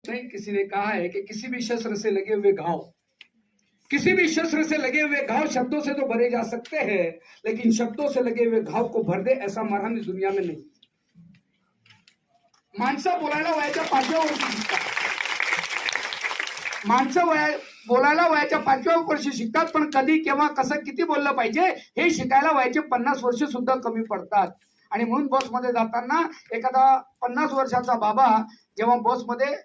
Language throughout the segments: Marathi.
नहीं, किसी ने कहा है कि किसी भी शस्त्र से लगे हुए घाव, किसी भी शस्त्र से लगे हुए घाव शब्दों से तो भरे जा सकते हैं, लेकिन शब्दों से लगे हुए घाव को भर दे ऐसा मरहम इस दुनिया में नहीं. माणसं बोलायला वयाच्या 5व्या वर्षी शिकतात. माणसं बोलायला वयाच्या 5व्या वर्षी शिकतात, पण कधी केव्हा कसं किती बोललं पाहिजे हे शिकायला वयाचे 50 वर्ष सुद्धा कमी पडतात. आणि म्हणून बसमध्ये जाताना एखादा 50 वर्षाचा बाबा जेव्हा बसमध्ये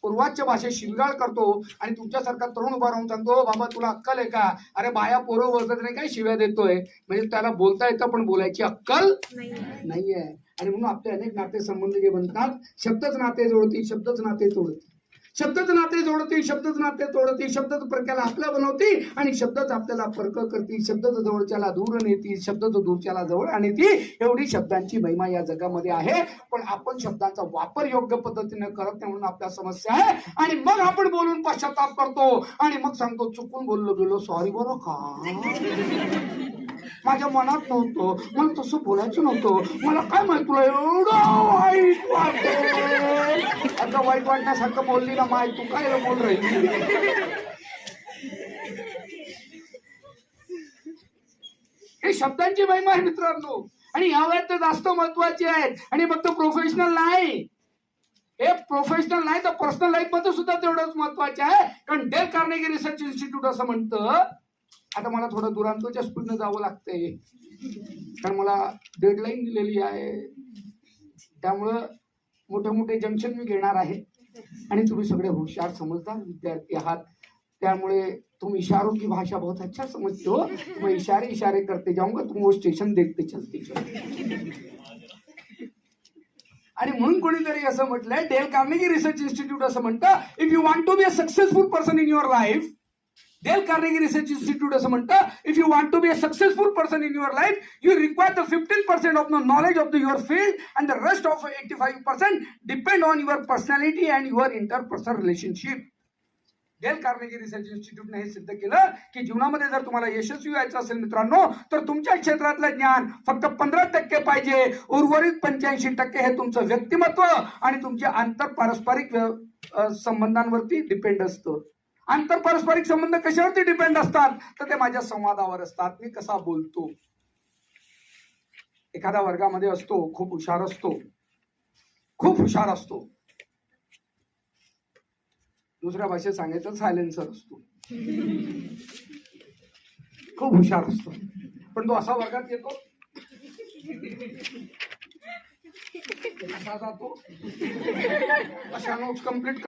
पूर्वाच्य भाषेत शिवगाळ करतो आणि तुमच्यासारखा तरुण उभा राहून सांगतो, बाबा तुला अक्कल आहे का? अरे बाया पोरं वरत नाही काय शिव्या देतोय, म्हणजे त्याला बोलता येतं पण बोलायची अक्कल नाहीये. आणि म्हणून आपले अनेक नातेसंबंध जे बनतात, शब्दच नाते जोडतील, शब्दच नाते तोडतील, शब्दच नाते जोडतील, शब्दच नाते तोडतील, शब्दच परक्याला आपलं बनवतील आणि शब्दच आपल्याला परक करतील, शब्दच जवळच्याला दूर नेतील, शब्दच दूरच्याला जवळ आणतील. एवढी शब्दांची महिमा या जगामध्ये आहे. पण आपण शब्दांचा वापर योग्य पद्धतीने करत नाही म्हणून आपल्या समस्या आहे. आणि मग आपण बोलून पश्चाताप करतो आणि मग सांगतो चुकून बोललो गेलो, सॉरी बरं का, माझ्या मनात नव्हतं, मला तसं बोलायचं नव्हतं, मला काय माहित तुला एवढं वाईट वाटत. आता वाईट वाटण्यासारखं बोलली ना माय, तू काय बोल राहिली. हे शब्दांची महिमा आहे मित्रांनो. आणि या वेळेत तर जास्त महत्वाचे आहेत. आणि फक्त प्रोफेशनल नाही, हे प्रोफेशनल नाही तर पर्सनल लाईफ मध्ये सुद्धा तेवढंच महत्वाचे आहे. कारण डेल कार्नेगी रिसर्च इन्स्टिट्यूट असं म्हणतं, आता मला थोडं दुरांतोच्या स्पीडनं जावं लागतंय कारण मला डेडलाईन दिलेली आहे. त्यामुळं मोठे मोठे जंक्शन मी घेणार आहे आणि तुम्ही सगळे हुशार समजदार विद्यार्थी आहात. त्यामुळे तुम इशारों की भाषा बहुत अच्छा समझते हो. मैं इशारे इशारे करते जाऊंगा, तुम वो स्टेशन देखते चलते चलते. आणि म्हणून कोणीतरी असं म्हटलंय, डेल कार्नेगी रिसर्च इन्स्टिट्यूट असं म्हणतं, if you want to be a successful person in your life, Dale Carnegie research institute असं म्हणतं, if you want to be a successful person in your life, you require the 15% of the knowledge of the your field and the rest of 85% depend on your personality and your interpersonal relationship. Dale Carnegie research इन्स्टिट्यूटने हे सिद्ध केलं की जीवनामध्ये जर तुम्हाला यशस्वी व्हायचं असेल मित्रांनो, तर तुमच्या क्षेत्रातलं ज्ञान फक्त 15% पाहिजे. उर्वरित 85% हे तुमचं व्यक्तिमत्व आणि तुमच्या आंतर पारस्परिक संबंधांवरती डिपेंड असतं. आंतर पारस्परिक संबंध कशावरती डिपेंड असतात, तर ते माझ्या संवादावर असतात, मी कसा बोलतो. एखादा वर्गामध्ये असतो, खूप हुशार असतो, खूप हुशार असतो, दुसऱ्या भाषेत सांगायचं सायलेन्सर असतो, खूप हुशार असतो, पण तो असा वर्गात येतो, असा जातो, अशा नोट्स कम्प्लीट